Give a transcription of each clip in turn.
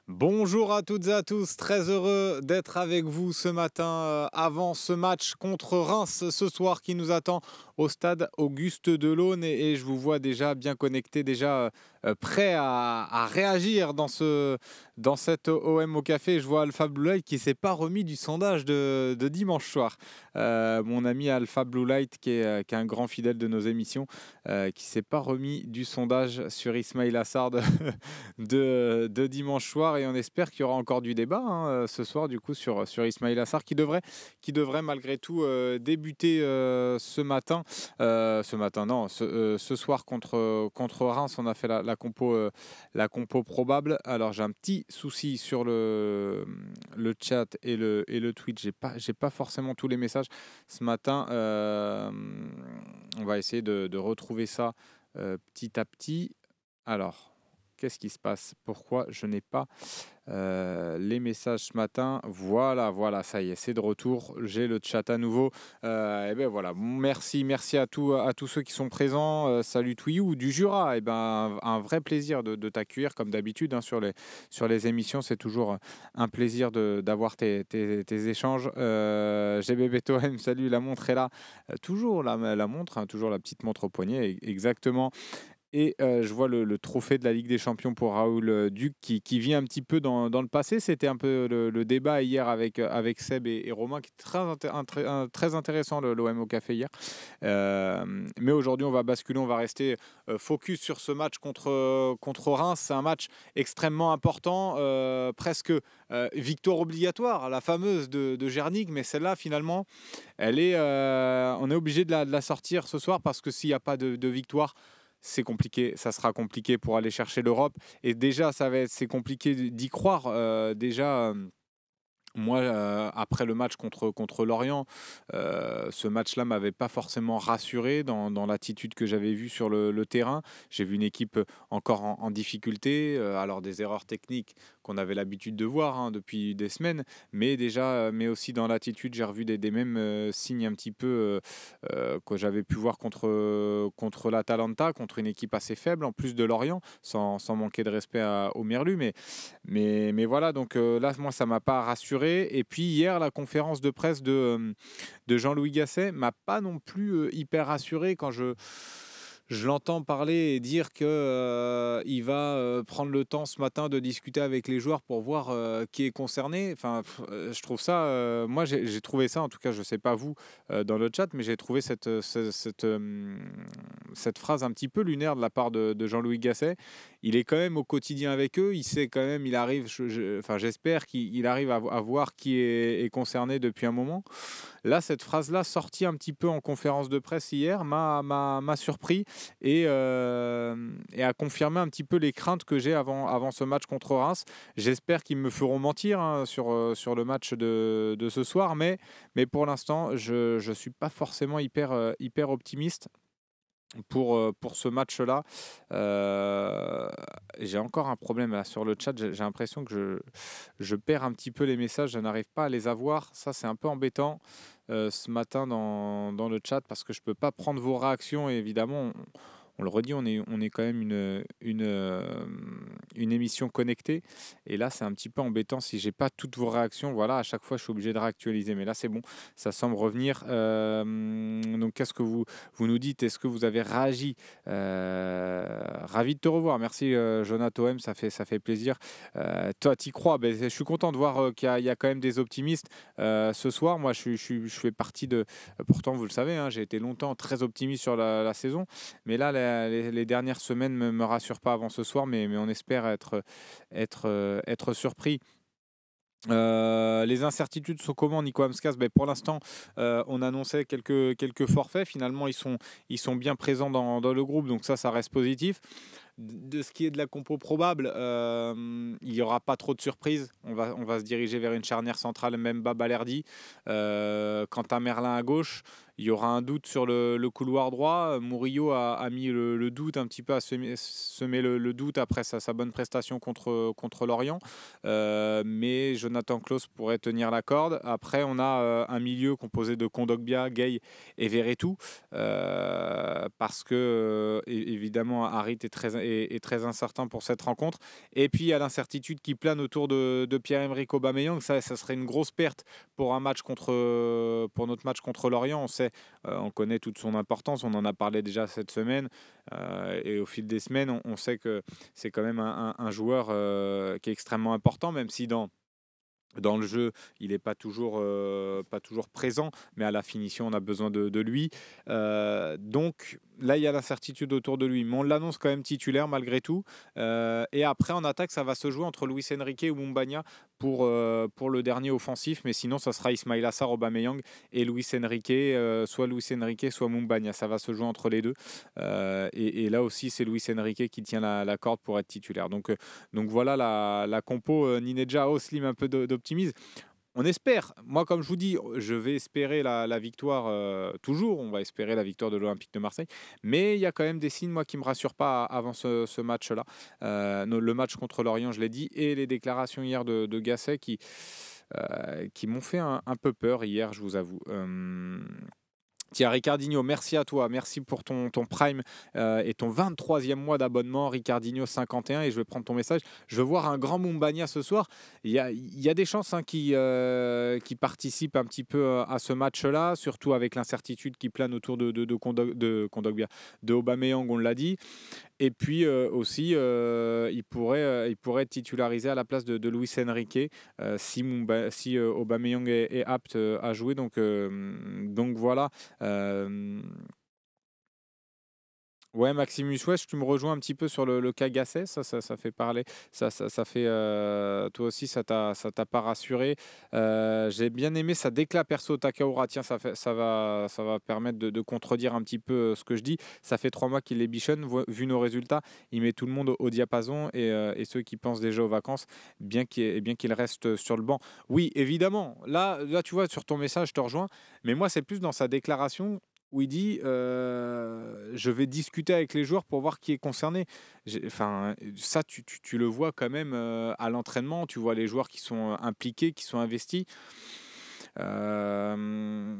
Bonjour à toutes et à tous, très heureux d'être avec vous ce matin avant ce match contre Reims ce soir qui nous attend au stade Auguste Delaune et je vous vois déjà bien connecté, déjà prêt à réagir dans cette OM au café. Je vois Alpha Blue Light qui ne s'est pas remis du sondage de dimanche soir. Mon ami Alpha Blue Light qui est un grand fidèle de nos émissions, qui ne s'est pas remis du sondage sur Ismail Assar de dimanche soir et on espère qu'il y aura encore du débat ce soir du coup sur Ismail Assar qui devrait malgré tout débuter ce soir contre Reims. On a fait la compo probable. Alors j'ai un petit souci sur le chat et le Twitch. J'ai pas forcément tous les messages ce matin. On va essayer de retrouver ça petit à petit. Alors, qu'est-ce qui se passe? Pourquoi je n'ai pas les messages ce matin? Voilà, ça y est, c'est de retour. J'ai le chat à nouveau. Et ben voilà, merci à tous ceux qui sont présents. Salut Twiyou du Jura. Et ben un vrai plaisir de t'accueillir comme d'habitude sur les émissions. C'est toujours un plaisir d'avoir tes échanges. GBB Toem, salut, la montre est là. Toujours la montre, hein, toujours la petite montre au poignet, exactement. Et je vois le trophée de la Ligue des Champions pour Raoul Duc qui vit un petit peu dans le passé. C'était un peu le débat hier avec Seb et Romain, qui est très intéressant, l'OM au café hier. Mais aujourd'hui, on va basculer, on va rester focus sur ce match contre Reims. C'est un match extrêmement important, presque victoire obligatoire, la fameuse de Gernig. Mais celle-là, finalement, on est obligé de la sortir ce soir parce que s'il n'y a pas de victoire, c'est compliqué, ça sera compliqué pour aller chercher l'Europe. Et déjà, c'est compliqué d'y croire. Déjà, moi, après le match contre Lorient, ce match-là m'avait pas forcément rassuré dans l'attitude que j'avais vue sur le terrain. J'ai vu une équipe encore en difficulté, alors des erreurs techniques qu'on avait l'habitude de voir depuis des semaines, mais déjà, mais aussi dans l'attitude, j'ai revu des mêmes signes un petit peu que j'avais pu voir contre l'Atalanta, contre une équipe assez faible, en plus de Lorient, sans manquer de respect au Merlu, mais voilà, donc là, moi, ça m'a pas rassuré. Et puis hier, la conférence de presse de Jean-Louis Gasset m'a pas non plus hyper rassuré quand je l'entends parler et dire que il va prendre le temps ce matin de discuter avec les joueurs pour voir qui est concerné. Enfin, je trouve ça. Moi, j'ai trouvé ça. En tout cas, je sais pas vous dans le chat, mais j'ai trouvé cette phrase un petit peu lunaire de la part de Jean-Louis Gasset. Il est quand même au quotidien avec eux. Il sait quand même. Il arrive. Enfin, j'espère qu'il arrive à voir qui est concerné depuis un moment. Là, cette phrase-là, sortie un petit peu en conférence de presse hier, m'a surpris et a confirmé un petit peu les craintes que j'ai avant ce match contre Reims. J'espère qu'ils me feront mentir sur le match de ce soir, mais pour l'instant, je ne suis pas forcément hyper optimiste pour ce match-là. J'ai encore un problème là, sur le chat. J'ai l'impression que je perds un petit peu les messages. Je n'arrive pas à les avoir. Ça, c'est un peu embêtant ce matin dans le chat parce que je ne peux pas prendre vos réactions. Et évidemment, on le redit, on est quand même une émission connectée. Et là, c'est un petit peu embêtant si j'ai pas toutes vos réactions. Voilà, à chaque fois, je suis obligé de réactualiser. Mais là, c'est bon, ça semble revenir. Donc, qu'est-ce que vous nous dites? Est-ce que vous avez réagi? Ravi de te revoir. Merci, Jonathan M. Ça fait plaisir. Toi, t'y crois? Ben, je suis content de voir qu'il y a quand même des optimistes ce soir. Moi, je fais partie de. Pourtant, vous le savez, j'ai été longtemps très optimiste sur la saison. Mais là, les dernières semaines me rassurent pas avant ce soir, mais on espère être surpris. Les incertitudes sont comment, Nico Amskas? Ben, pour l'instant, on annonçait quelques forfaits. Finalement, ils sont bien présents dans le groupe, donc ça reste positif. De ce qui est de la compo probable, il n'y aura pas trop de surprises. On va se diriger vers une charnière centrale, même Balerdi. Quant à Merlin à gauche, il y aura un doute sur le couloir droit. Murillo a mis le doute un petit peu, à semer le doute après sa bonne prestation contre Lorient. Mais Jonathan Klaus pourrait tenir la corde. Après, on a un milieu composé de Kondogbia, Gay et Verretou. Parce que, évidemment, Harit est très incertain pour cette rencontre. Et puis il y a l'incertitude qui plane autour de Pierre-Emerick Aubameyang. Ça serait une grosse perte pour pour notre match contre Lorient. On sait, on connaît toute son importance. On en a parlé déjà cette semaine et au fil des semaines, on sait que c'est quand même un joueur qui est extrêmement important, même si dans le jeu, il n'est pas toujours présent, mais à la finition, on a besoin de lui. Donc là, il y a l'incertitude autour de lui, mais on l'annonce quand même titulaire malgré tout. Et après, en attaque, ça va se jouer entre Luis Enrique ou Mumbagna pour le dernier offensif, mais sinon, ça sera Ismail Assar, Aubameyang et Luis Enrique, soit Luis Enrique, soit Mumbagna. Ça va se jouer entre les deux. Et là aussi, c'est Luis Enrique qui tient la corde pour être titulaire. Donc voilà la compo. Nineja Oslim un peu d'optimisme. On espère. Moi, comme je vous dis, je vais espérer la victoire toujours. On va espérer la victoire de l'Olympique de Marseille. Mais il y a quand même des signes, moi, qui ne me rassurent pas avant ce match-là. Le match contre Lorient, je l'ai dit, et les déclarations hier de Gasset qui m'ont fait un peu peur hier, je vous avoue. Tiens, Ricardinho, merci à toi. Merci pour ton Prime et ton 23e mois d'abonnement. Ricardinho 51, et je vais prendre ton message. Je veux voir un grand Mumbagna ce soir. Il y a des chances qui participent un petit peu à ce match-là, surtout avec l'incertitude qui plane autour Kondogbia, de Aubameyang, on l'a dit. Et puis aussi, il pourrait être titularisé à la place de Luis Enrique si Aubameyang est apte à jouer. Donc voilà. Euh, Ouais, Maximus West, tu me rejoins un petit peu sur le cas Gasset, ça fait parler, ça fait, toi aussi, ça t'a pas rassuré. J'ai bien aimé sa déclat perso Takaura, tiens, ça va permettre de contredire un petit peu ce que je dis. Ça fait 3 mois qu'il les bichonne, vu nos résultats, il met tout le monde au diapason et ceux qui pensent déjà aux vacances, bien qu'il reste sur le banc. Oui, évidemment, là, tu vois, sur ton message, je te rejoins, mais moi, c'est plus dans sa déclaration où il dit je vais discuter avec les joueurs pour voir qui est concerné. Enfin, ça, tu le vois quand même à l'entraînement. Tu vois les joueurs qui sont impliqués, qui sont investis.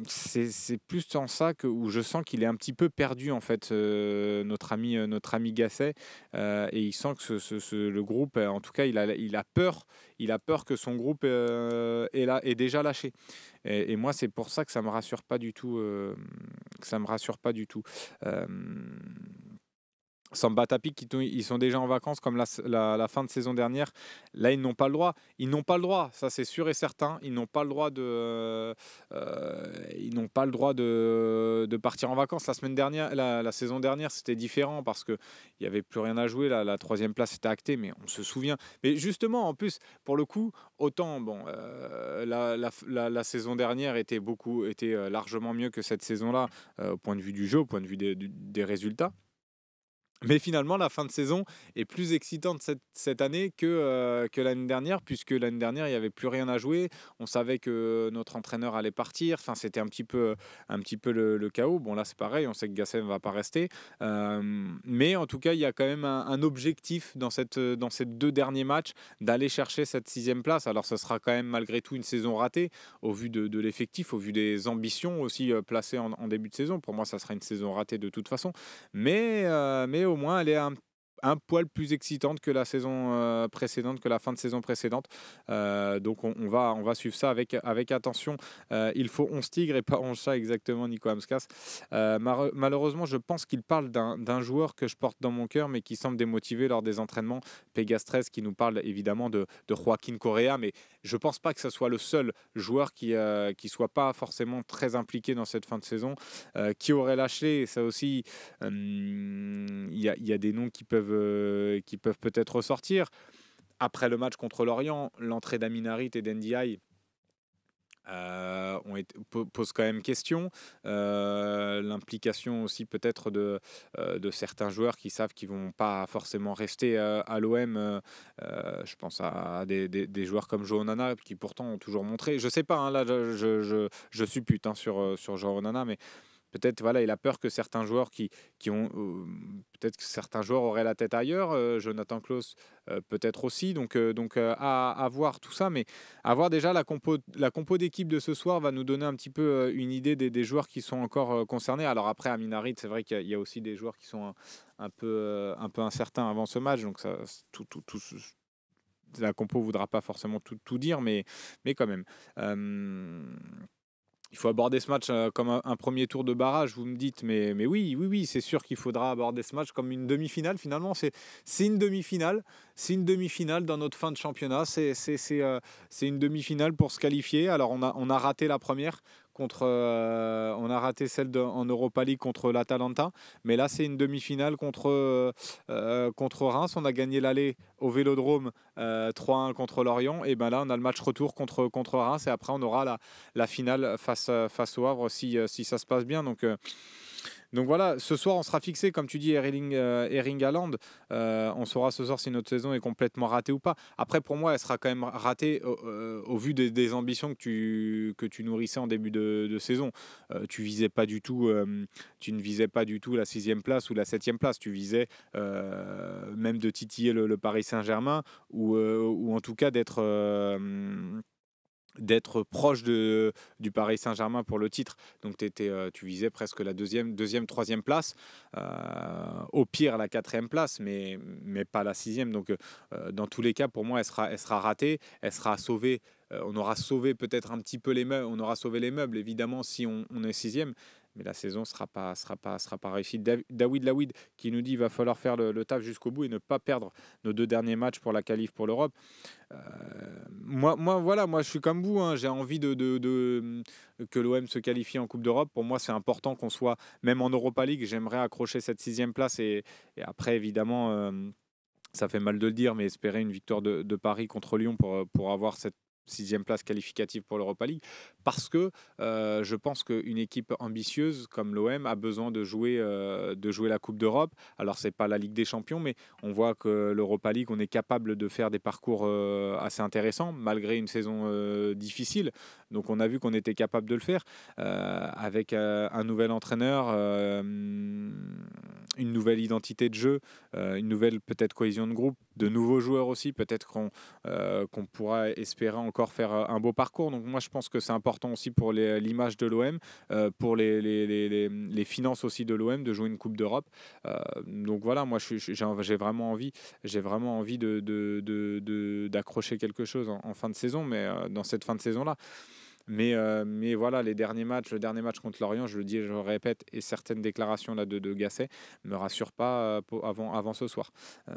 C'est plus en ça où je sens qu'il est un petit peu perdu en fait, notre ami Gasset, et il sent que le groupe, en tout cas, il a peur que son groupe est déjà lâché. Et moi, c'est pour ça que ça me rassure pas du tout. Que ça me rassure pas du tout. Euh, Samba Tapik, ils sont déjà en vacances comme la fin de saison dernière. Là, ils n'ont pas le droit. Ils n'ont pas le droit, ça c'est sûr et certain. Ils n'ont pas le droit de partir en vacances. La semaine dernière, la saison dernière, c'était différent parce qu'il n'y avait plus rien à jouer. La troisième place était actée, mais on se souvient. Mais justement, en plus, pour le coup, autant bon, la saison dernière était largement mieux que cette saison-là, au point de vue du jeu, au point de vue des résultats. Mais finalement, la fin de saison est plus excitante cette année que l'année dernière, puisque l'année dernière, il n'y avait plus rien à jouer. On savait que notre entraîneur allait partir. Enfin, c'était un petit peu le chaos. Bon, là, c'est pareil. On sait que Gasset ne va pas rester. Mais en tout cas, il y a quand même un objectif dans ces 2 derniers matchs d'aller chercher cette 6e place. Alors, ce sera quand même malgré tout une saison ratée au vu de l'effectif, au vu des ambitions aussi placées en début de saison. Pour moi, ça sera une saison ratée de toute façon. Mais au moins, elle est un poil plus excitante que la saison précédente, que la fin de saison précédente. Donc, on va suivre ça avec attention. Il faut 11 tigres et pas 11 chats, exactement, Nico Amskas. Malheureusement, je pense qu'il parle d'un joueur que je porte dans mon cœur, mais qui semble démotivé lors des entraînements. Pegastres, qui nous parle évidemment de Joaquin Correa, mais je ne pense pas que ce soit le seul joueur qui soit pas forcément très impliqué dans cette fin de saison. Qui aurait lâché, ça aussi, il y a des noms qui peuvent peut-être ressortir. Après le match contre Lorient, l'entrée d'Amin Harit et d'Ndiaye pose quand même question. L'implication aussi peut-être de certains joueurs qui savent qu'ils vont pas forcément rester à l'OM. Je pense à des joueurs comme Joe Onana qui pourtant ont toujours montré. Je sais pas, hein, là je suppute sur Joe Onana, mais peut-être voilà, il a peur que certains joueurs qui ont peut-être que certains joueurs auraient la tête ailleurs. Jonathan Klaus peut-être aussi. Donc à voir tout ça, mais à voir déjà la compo d'équipe de ce soir va nous donner un petit peu une idée des joueurs qui sont encore concernés. Alors après, à Minarit, c'est vrai qu'il y a aussi des joueurs qui sont un peu incertains avant ce match, donc ça, la compo voudra pas forcément tout dire, mais quand même. Euh, il faut aborder ce match comme un premier tour de barrage, vous me dites, mais oui, c'est sûr qu'il faudra aborder ce match comme une demi-finale. Finalement, c'est une demi-finale. C'est une demi-finale dans notre fin de championnat. C'est une demi-finale pour se qualifier. Alors, on a raté la première. On a raté celle en Europa League contre l'Atalanta, mais là c'est une demi-finale contre Reims. On a gagné l'aller au Vélodrome 3-1 contre Lorient, et ben là on a le match retour contre Reims, et après on aura la finale face au Havre si ça se passe bien. Donc voilà, ce soir on sera fixé, comme tu dis, Erling Haaland. On saura ce soir si notre saison est complètement ratée ou pas. Après, pour moi, elle sera quand même ratée au vu des ambitions que tu nourrissais en début de saison. Tu ne visais pas du tout la sixième place ou la septième place. Tu visais même de titiller le Paris Saint-Germain ou en tout cas d'être proche du Paris Saint-Germain pour le titre. Donc tu visais presque la deuxième, troisième place, au pire la quatrième place, mais pas la sixième. Donc dans tous les cas, pour moi, elle sera ratée, elle sera sauvée. On aura sauvé peut-être un petit peu les meubles, on aura sauvé les meubles évidemment si on est sixième, mais la saison sera pas réussie. David Lawid qui nous dit qu'il va falloir faire le taf jusqu'au bout et ne pas perdre nos 2 derniers matchs pour la qualif pour l'Europe. Euh, voilà, moi je suis comme vous, hein, j'ai envie que l'OM se qualifie en Coupe d'Europe. Pour moi, c'est important qu'on soit, même en Europa League, j'aimerais accrocher cette sixième place et après, évidemment, ça fait mal de le dire, mais espérer une victoire de Paris contre Lyon pour avoir cette sixième place qualificative pour l'Europa League, parce que je pense qu'une équipe ambitieuse comme l'OM a besoin de jouer la Coupe d'Europe. Alors c'est pas la Ligue des Champions, mais on voit que l'Europa League, on est capable de faire des parcours assez intéressants malgré une saison difficile. Donc on a vu qu'on était capable de le faire avec un nouvel entraîneur, une nouvelle identité de jeu, une nouvelle peut-être cohésion de groupe, de nouveaux joueurs aussi. Peut-être qu'on pourra espérer encore faire un beau parcours. Donc moi je pense que c'est important aussi pour l'image de l'OM, pour les finances aussi de l'OM de jouer une Coupe d'Europe. Donc voilà, moi j'ai vraiment envie d'accrocher quelque chose en fin de saison, mais dans cette fin de saison-là. Mais voilà, le dernier match contre Lorient, je le dis et je le répète, et certaines déclarations là de Gasset me rassurent pas avant ce soir. Euh,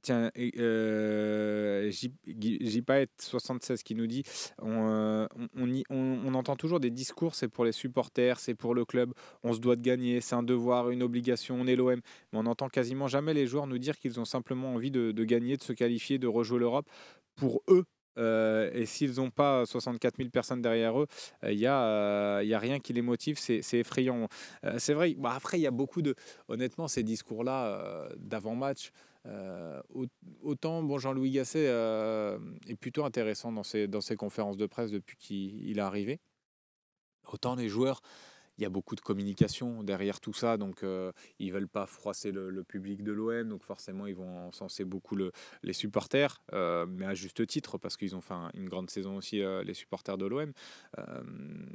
Tiens, JPaet76 qui nous dit on entend toujours des discours, c'est pour les supporters, c'est pour le club, on se doit de gagner, c'est un devoir, une obligation, on est l'OM. Mais on n'entend quasiment jamais les joueurs nous dire qu'ils ont simplement envie de gagner, de se qualifier, de rejouer l'Europe pour eux. Et s'ils n'ont pas 64 000 personnes derrière eux, y a rien qui les motive, c'est effrayant. C'est vrai, bah après, il y a beaucoup de. Honnêtement, ces discours-là d'avant-match. Autant Jean-Louis Gasset est plutôt intéressant dans ses conférences de presse depuis qu'il est arrivé. Autant les joueurs, il y a beaucoup de communication derrière tout ça, donc ils veulent pas froisser le public de l'OM, donc forcément ils vont encenser beaucoup les supporters, mais à juste titre parce qu'ils ont fait une grande saison aussi les supporters de l'OM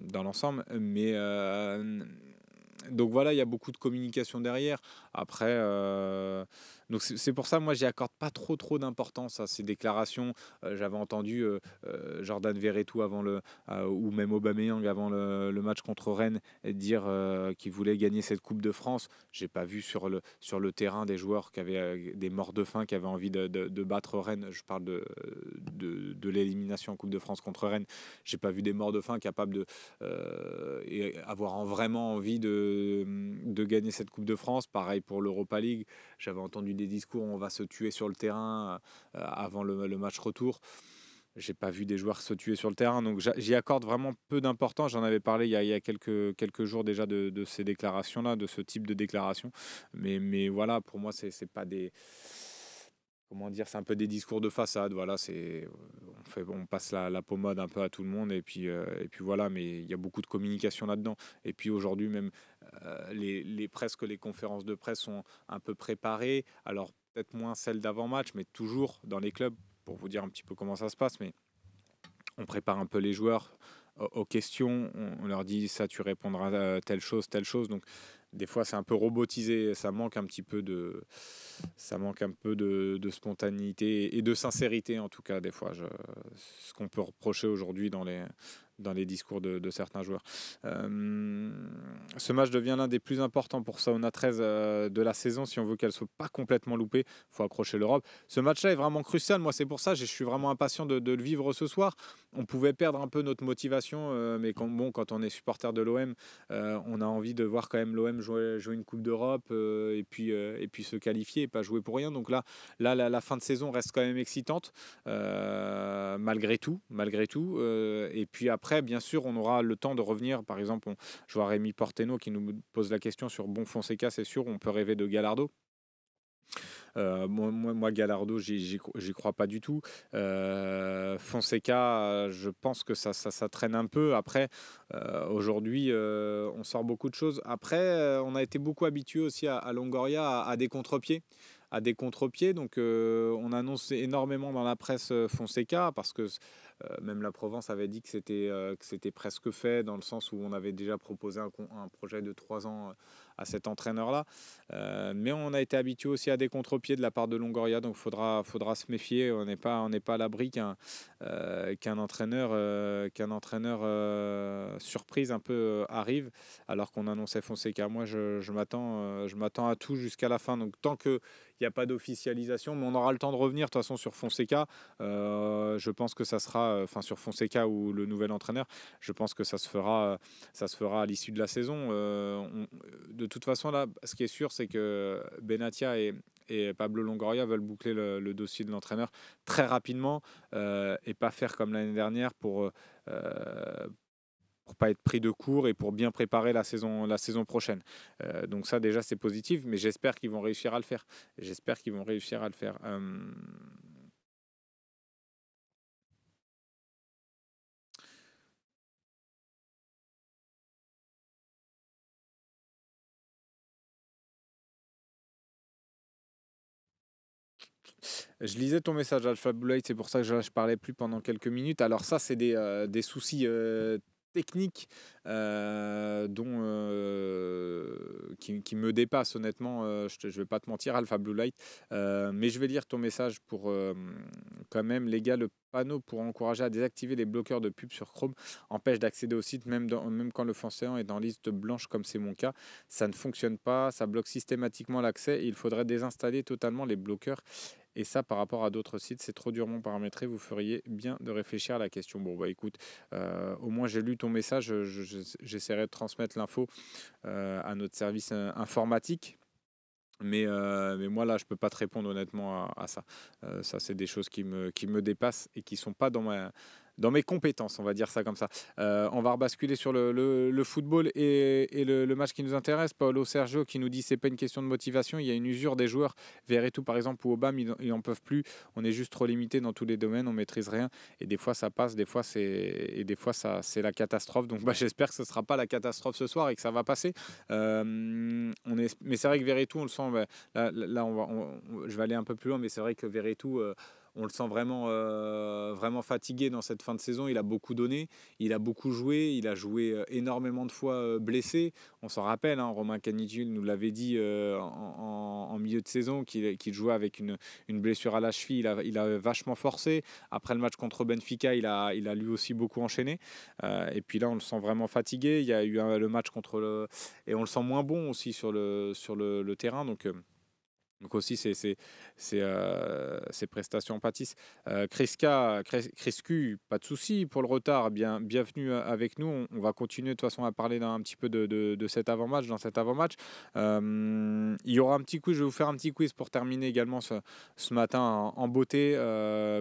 dans l'ensemble. Mais donc voilà, il y a beaucoup de communication derrière. Après, donc c'est pour ça, moi, j'y accorde pas trop d'importance à ces déclarations. J'avais entendu Jordan Verretou ou même Aubameyang avant le match contre Rennes dire qu'il voulait gagner cette Coupe de France. J'ai pas vu sur le terrain des joueurs qui avaient des morts de faim, qui avaient envie de battre Rennes. Je parle de l'élimination en Coupe de France contre Rennes. J'ai pas vu des morts de faim capables et avoir vraiment envie de gagner cette Coupe de France. Pareil pour l'Europa League. J'avais entendu des discours, on va se tuer sur le terrain avant le match retour. J'ai pas vu des joueurs se tuer sur le terrain, donc j'y accorde vraiment peu d'importance. J'en avais parlé il y a quelques jours déjà de ces déclarations-là, de ce type de déclaration. Mais voilà, pour moi, c'est pas des comment dire, c'est un peu des discours de façade. Voilà, on passe la pommade un peu à tout le monde et puis voilà. Mais il y a beaucoup de communication là-dedans. Et puis aujourd'hui même, presque les conférences de presse sont un peu préparées. Alors peut-être moins celles d'avant-match, mais toujours dans les clubs pour vous dire un petit peu comment ça se passe. Mais on prépare un peu les joueurs aux questions. On leur dit ça, tu répondras à telle chose, telle chose. Donc des fois c'est un peu robotisé, ça manque un peu de spontanéité et de sincérité en tout cas des fois. Ce qu'on peut reprocher aujourd'hui dans les discours de certains joueurs. Ce match devient l'un des plus importants pour Sauna 13 de la saison. Si on veut qu'elle ne soit pas complètement loupée, il faut accrocher l'Europe. Ce match-là est vraiment crucial. Moi, c'est pour ça je suis vraiment impatient de le vivre ce soir. On pouvait perdre un peu notre motivation, mais quand on est supporter de l'OM, on a envie de voir quand même l'OM jouer une Coupe d'Europe et puis se qualifier et pas jouer pour rien. Donc là la fin de saison reste quand même excitante, malgré tout. Et puis après, bien sûr, on aura le temps de revenir. Par exemple, je vois Rémi Porteno qui nous pose la question sur Bon Fonseca, c'est sûr, on peut rêver de Gallardo. Moi, Gallardo, j'y crois pas du tout. Fonseca, je pense que ça traîne un peu. Après, aujourd'hui, on sort beaucoup de choses. Après, on a été beaucoup habitué aussi à Longoria à des contre-pieds. Donc on annonce énormément dans la presse Fonseca parce que même la Provence avait dit que c'était presque fait dans le sens où on avait déjà proposé un projet de 3 ans à cet entraîneur-là. Mais on a été habitué aussi à des contre-pieds de la part de Longoria, donc faudra se méfier. On n'est pas à l'abri qu'un entraîneur, surprise un peu arrive, alors qu'on annonçait Fonseca. Moi, je m'attends à tout jusqu'à la fin. Donc tant que il n'y a pas d'officialisation, mais on aura le temps de revenir de toute façon sur Fonseca. Je pense que ça sera, sur Fonseca ou le nouvel entraîneur, je pense que ça se fera à l'issue de la saison. De toute façon, là, ce qui est sûr, c'est que Benatia et Pablo Longoria veulent boucler le dossier de l'entraîneur très rapidement et pas faire comme l'année dernière pour pas être pris de court et pour bien préparer la saison prochaine. Donc ça déjà c'est positif, mais j'espère qu'ils vont réussir à le faire. Je lisais ton message Alpha Blue Light, c'est pour ça que je parlais plus pendant quelques minutes. Alors ça, c'est des soucis techniques qui me dépassent honnêtement. Je vais pas te mentir, Alpha Blue Light. Mais je vais lire ton message pour quand même, les gars, le panneau pour encourager à désactiver les bloqueurs de pub sur Chrome empêche d'accéder au site même quand le fonctionnement est en liste blanche comme c'est mon cas. Ça ne fonctionne pas, ça bloque systématiquement l'accès et il faudrait désinstaller totalement les bloqueurs. Et ça, par rapport à d'autres sites, c'est trop durement paramétré. Vous feriez bien de réfléchir à la question. Bon, bah écoute, au moins j'ai lu ton message. J'essaierai de transmettre l'info à notre service informatique. Mais moi, là, je peux pas te répondre honnêtement à ça. Ça, c'est des choses qui me dépassent et qui sont pas dans mes compétences, on va dire ça comme ça. On va rebasculer sur le football et le match qui nous intéresse. Paolo Sergio qui nous dit c'est pas une question de motivation, il y a une usure des joueurs. Verretou par exemple ou Obama, ils en peuvent plus. On est juste trop limité dans tous les domaines, on maîtrise rien. Et des fois ça passe, des fois c'est la catastrophe. Donc bah, j'espère que ce sera pas la catastrophe ce soir et que ça va passer. Mais c'est vrai que Verretou, on le sent. Bah, là je vais aller un peu plus loin, mais c'est vrai que Verretou, on le sent vraiment fatigué dans cette fin de saison. Il a beaucoup donné, il a beaucoup joué, il a joué énormément de fois blessé. On s'en rappelle, hein, Romain Canidiul nous l'avait dit en milieu de saison qu'il jouait avec une blessure à la cheville. Il a vachement forcé. Après le match contre Benfica, il a lui aussi beaucoup enchaîné. Et puis là, on le sent vraiment fatigué. Il y a eu le match et on le sent moins bon aussi sur le terrain. Donc aussi, ses prestations pâtissent. Crescu, pas de souci pour le retard. Bienvenue avec nous. On va continuer de toute façon à parler un petit peu de cet avant-match. Dans cet avant-match, il y aura un petit quiz. Je vais vous faire un petit quiz pour terminer également ce matin en beauté.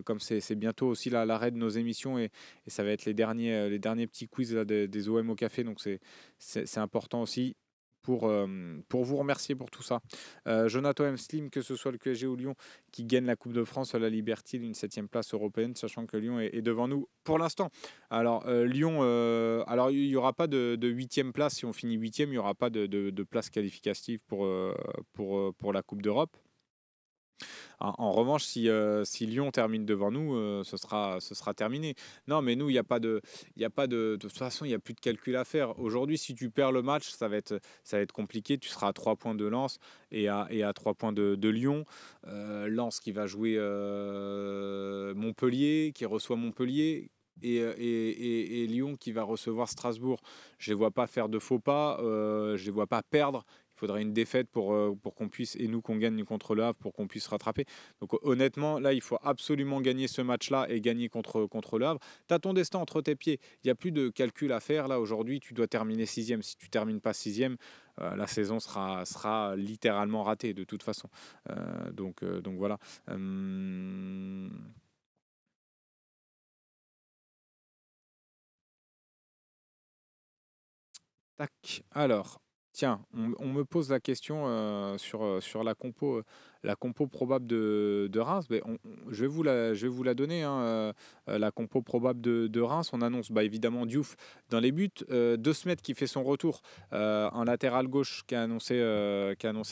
Comme c'est bientôt aussi l'arrêt de nos émissions et ça va être les derniers petits quiz là, des OM au café. Donc c'est important aussi pour vous remercier pour tout ça. Jonathan M. Slim, que ce soit le PSG ou Lyon, qui gagne la Coupe de France à la Liberty, une 7e place européenne, sachant que Lyon est devant nous pour l'instant. Alors, Lyon, alors il n'y aura pas de 8e place. Si on finit 8e, il n'y aura pas de place qualificative pour la Coupe d'Europe. En revanche, si Lyon termine devant nous, ce sera terminé. Non, mais nous, il n'y a pas de toute façon, il n'y a plus de calcul à faire. Aujourd'hui, si tu perds le match, ça va être compliqué. Tu seras à 3 points de Lens et à 3 points de Lyon. Lens qui va jouer Montpellier, qui reçoit Montpellier. Et Lyon qui va recevoir Strasbourg. Je ne les vois pas faire de faux pas, je ne les vois pas perdre. Il faudrait une défaite pour qu'on puisse, et nous qu'on gagne contre le Havre pour qu'on puisse rattraper. Donc honnêtement, là, il faut absolument gagner ce match-là et gagner contre le Havre. Tu as ton destin entre tes pieds. Il n'y a plus de calcul à faire. Là, aujourd'hui, tu dois terminer 6e. Si tu ne termines pas 6e, la saison sera littéralement ratée de toute façon. Donc voilà. Tac. Alors, tiens, on me pose la question sur la compo probable de Reims. Mais je vais vous la donner, hein, la compo probable de Reims. On annonce évidemment Diouf dans les buts. De Smet qui fait son retour en latéral gauche, qui a annoncé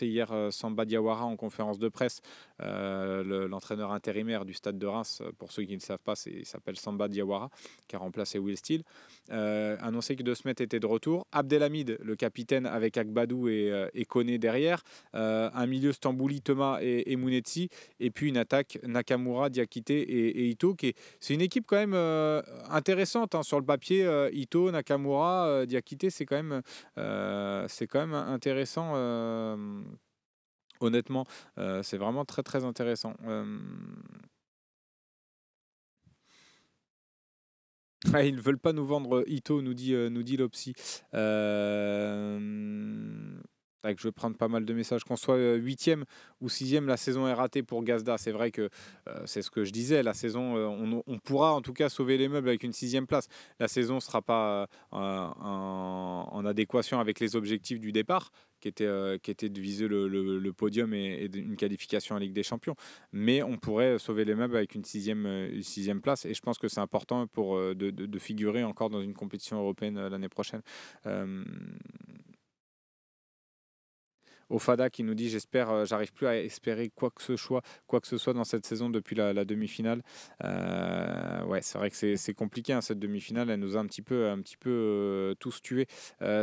hier Samba Diawara en conférence de presse. L'entraîneur intérimaire du stade de Reims, pour ceux qui ne le savent pas, il s'appelle Samba Diawara, qui a remplacé Will Steele. Annoncé que De Smet était de retour. Abdelhamid, le capitaine, avec Agbadou et Koné derrière. Un milieu Stambouli, Thomas et Mounetsi. Et puis une attaque Nakamura, Diakité et Ito. C'est une équipe quand même intéressante, hein, sur le papier. Ito, Nakamura, Diakité, c'est quand même intéressant. Honnêtement, c'est vraiment très très intéressant. Ah, ils ne veulent pas nous vendre Ito, nous dit Lopsy. Que je vais prendre pas mal de messages. Qu'on soit 8e ou 6e, la saison est ratée pour Gazda. C'est vrai que c'est ce que je disais. La saison, on pourra en tout cas sauver les meubles avec une 6e place. La saison ne sera pas en adéquation avec les objectifs du départ, qui était de viser le podium et une qualification en Ligue des Champions. Mais on pourrait sauver les meubles avec une 6e place. Et je pense que c'est important de figurer encore dans une compétition européenne l'année prochaine. Ofada qui nous dit j'espère, j'arrive plus à espérer quoi que ce soit dans cette saison depuis la demi-finale. Ouais, c'est vrai que c'est compliqué, hein, cette demi-finale. Elle nous a un petit peu tous tués.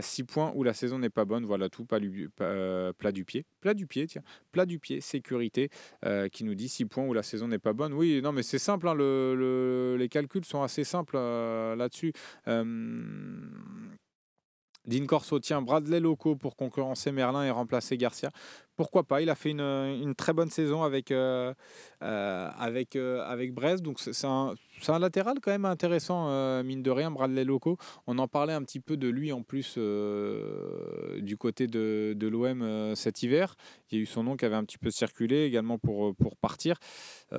6 points où la saison n'est pas bonne. Voilà tout. Plat du pied. Plat du pied, tiens. Plat du pied. Sécurité qui nous dit 6 points où la saison n'est pas bonne. Oui, non, mais c'est simple, hein, les calculs sont assez simples là-dessus. Dean Corso, tiens, Bradley Loco pour concurrencer Merlin et remplacer Garcia. Pourquoi pas? Il a fait une très bonne saison avec Brest. Donc c'est un latéral quand même intéressant, mine de rien, Bradley Loco. On en parlait un petit peu de lui en plus du côté de l'OM cet hiver. Il y a eu son nom qui avait un petit peu circulé également pour partir. Il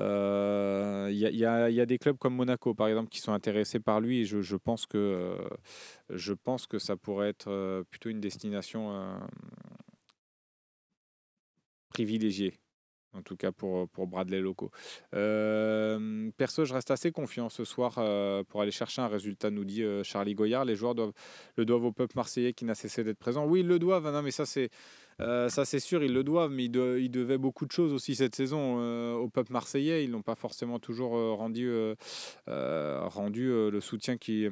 y a des clubs comme Monaco, par exemple, qui sont intéressés par lui. Et je pense que ça pourrait être plutôt une destination privilégiée, en tout cas pour Bradley Loco. Perso, je reste assez confiant ce soir pour aller chercher un résultat, nous dit Charlie Goyard. Les joueurs le doivent au peuple marseillais qui n'a cessé d'être présent. Oui, ils le doivent. Non, mais ça, c'est sûr, ils le doivent, mais ils devaient beaucoup de choses aussi cette saison au peuple marseillais. Ils n'ont pas forcément toujours rendu le soutien que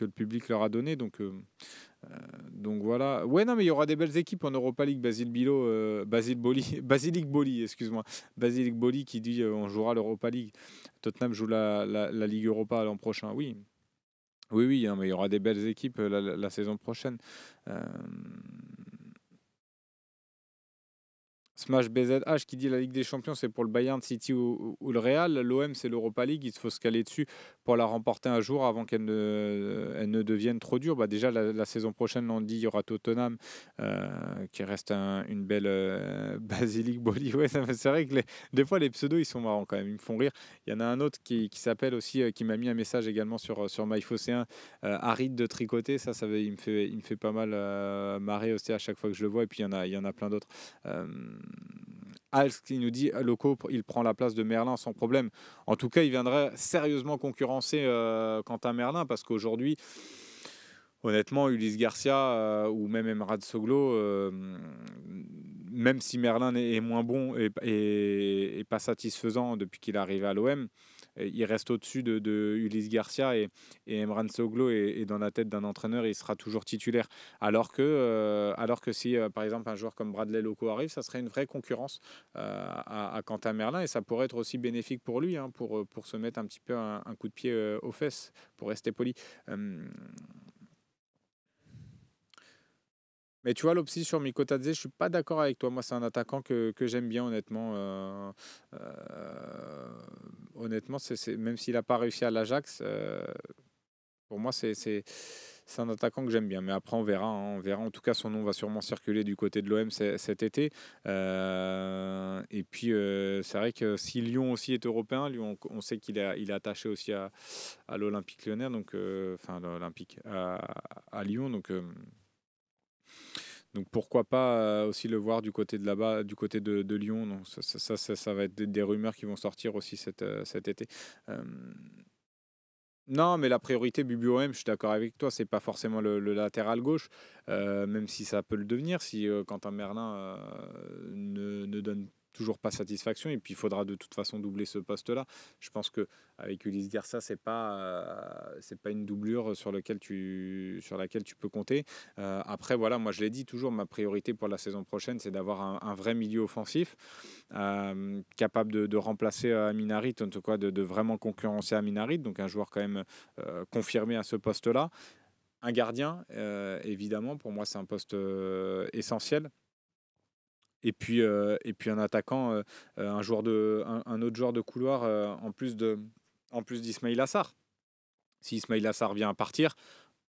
le public leur a donné. Donc voilà. Ouais, non, mais il y aura des belles équipes en Europa League. Basilic Boli, excuse-moi. Basilic Boli qui dit on jouera l'Europa League. Tottenham joue la Ligue Europa l'an prochain. Oui. Oui, oui, hein, mais il y aura des belles équipes la saison prochaine. Euh, Smash BZH qui dit la Ligue des Champions, c'est pour le Bayern, City ou le Real. L'OM, c'est l'Europa League. Il faut se caler dessus pour la remporter un jour avant elle ne devienne trop dure. Bah, déjà, la saison prochaine, on dit il y aura Tottenham qui reste une belle basilique Boli. Ouais, c'est vrai que des fois, les pseudos, ils sont marrants quand même. Ils me font rire. Il y en a un autre qui s'appelle aussi, qui m'a mis un message également sur MyFocéen, Aride de tricoter. Il me fait pas mal marrer aussi à chaque fois que je le vois. Et puis, il y en a plein d'autres. Euh, Als qui nous dit Loco, il prend la place de Merlin sans problème. En tout cas, il viendrait sérieusement concurrencer Quentin Merlin parce qu'aujourd'hui, honnêtement, Ulysse Garcia ou même Emrad Soglo, même si Merlin est moins bon et pas satisfaisant depuis qu'il est arrivé à l'OM, il reste au-dessus de Ulysse Garcia et Emran Soglo est dans la tête d'un entraîneur et il sera toujours titulaire. Alors que si, par exemple, un joueur comme Bradley Loco arrive, ça serait une vraie concurrence à Quentin Merlin et ça pourrait être aussi bénéfique pour lui, hein, pour se mettre un petit peu un coup de pied aux fesses, pour rester poli. Euh, Mais tu vois, l'Opsi sur Mikotadze, je suis pas d'accord avec toi. Moi, c'est un attaquant que j'aime bien, honnêtement. Honnêtement, même s'il n'a pas réussi à l'Ajax, pour moi, c'est un attaquant que j'aime bien. Mais après, on verra, hein, on verra. En tout cas, son nom va sûrement circuler du côté de l'OM cet été. Et puis, c'est vrai que si Lyon aussi est européen, Lyon, on sait il est attaché aussi à l'Olympique Lyonnais, donc, enfin, l'Olympique, à Lyon. Donc pourquoi pas aussi le voir du côté de là-bas, du côté de Lyon. Donc ça va être des rumeurs qui vont sortir aussi cet été. Euh, non, mais la priorité Bubu-OM, je suis d'accord avec toi, c'est pas forcément le latéral gauche, même si ça peut le devenir, si Quentin Merlin ne donne toujours pas satisfaction, et puis il faudra de toute façon doubler ce poste-là. Je pense que avec Ulysse Garça, c'est pas une doublure sur laquelle tu peux compter. Après, voilà, moi je l'ai dit toujours, ma priorité pour la saison prochaine, c'est d'avoir un vrai milieu offensif capable de remplacer Aminarit, en tout cas de vraiment concurrencer Aminarit, donc un joueur quand même confirmé à ce poste-là. Un gardien, évidemment, pour moi c'est un poste essentiel. Et puis un attaquant, un autre joueur de couloir en plus d'Ismail Assar. Si Ismail Assar vient à partir,